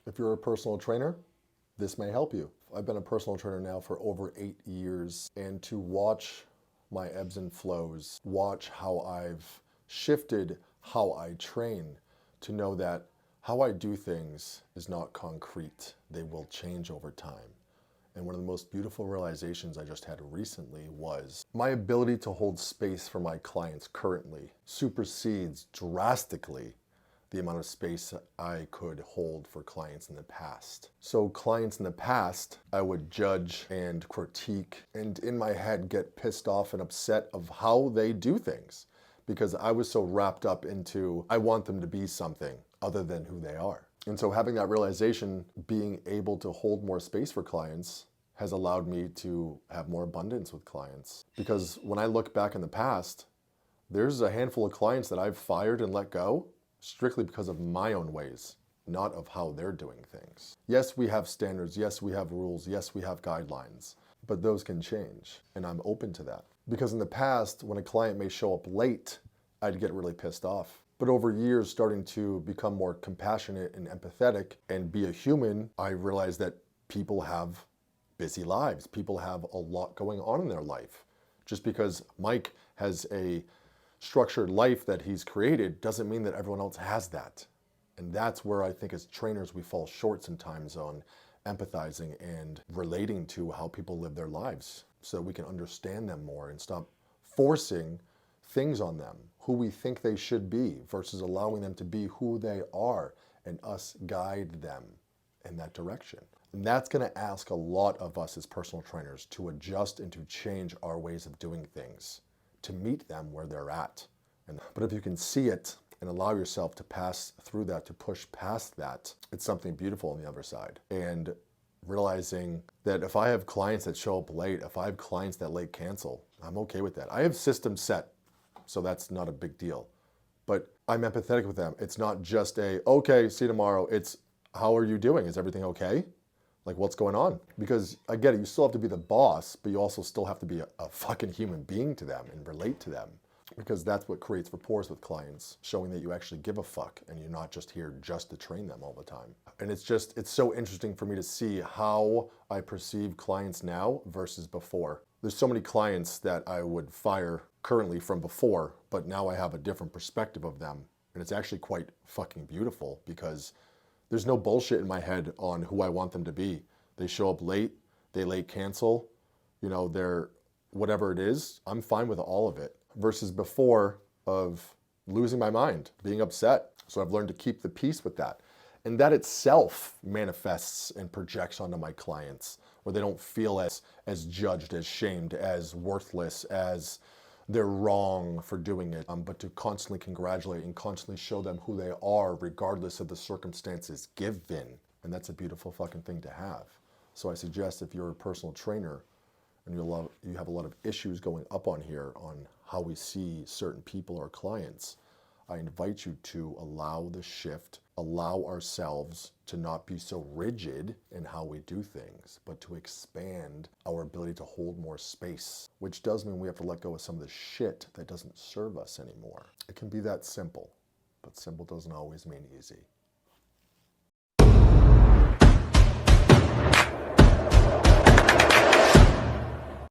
If you're a personal trainer, this may help you. I've been a personal trainer now for over 8 years, and to watch my ebbs and flows, watch how I've shifted how I train, to know that how I do things is not concrete. They will change over time. And one of the most beautiful realizations I just had recently was my ability to hold space for my clients currently supersedes drastically the amount of space I could hold for clients in the past. So clients in the past, I would judge and critique and in my head get pissed off and upset of how they do things because I was so wrapped up into, I want them to be something other than who they are. And so having that realization, being able to hold more space for clients has allowed me to have more abundance with clients. Because when I look back in the past, there's a handful of clients that I've fired and let go strictly because of my own ways, not of how they're doing things. Yes, we have standards. Yes, we have rules. Yes, we have guidelines, but those can change. And I'm open to that. Because in the past, when a client may show up late, I'd get really pissed off. But over years, starting to become more compassionate and empathetic and be a human, I realized that people have busy lives. People have a lot going on in their life. Just because Mike has a structured life that he's created doesn't mean that everyone else has that. And that's where I think as trainers we fall short sometimes on empathizing and relating to how people live their lives so we can understand them more and stop forcing things on them, who we think they should be versus allowing them to be who they are and us guide them in that direction. And that's going to ask a lot of us as personal trainers to adjust and to change our ways of doing things, to meet them where they're at. But if you can see it and allow yourself to pass through that, to push past that, it's something beautiful on the other side. And realizing that if I have clients that show up late, if I have clients that late cancel, I'm okay with that. I have systems set, so that's not a big deal. But I'm empathetic with them. It's not just okay, see you tomorrow. It's, how are you doing? Is everything okay? Like, what's going on? Because I get it, you still have to be the boss, but you also still have to be a fucking human being to them and relate to them. Because that's what creates rapport with clients, showing that you actually give a fuck and you're not just here just to train them all the time. And it's so interesting for me to see how I perceive clients now versus before. There's so many clients that I would fire currently from before, but now I have a different perspective of them. And it's actually quite fucking beautiful because there's no bullshit in my head on who I want them to be. They show up late, they late cancel, they're whatever it is, I'm fine with all of it. Versus before of losing my mind, being upset. So I've learned to keep the peace with that. And that itself manifests and projects onto my clients where they don't feel as judged, as shamed, as worthless, as they're wrong for doing it, but to constantly congratulate and constantly show them who they are regardless of the circumstances given. And that's a beautiful fucking thing to have. So I suggest if you're a personal trainer and you have a lot of issues going up on here on how we see certain people or clients, I invite you to allow the shift, allow ourselves to not be so rigid in how we do things, but to expand our ability to hold more space, which does mean we have to let go of some of the shit that doesn't serve us anymore. It can be that simple, but simple doesn't always mean easy.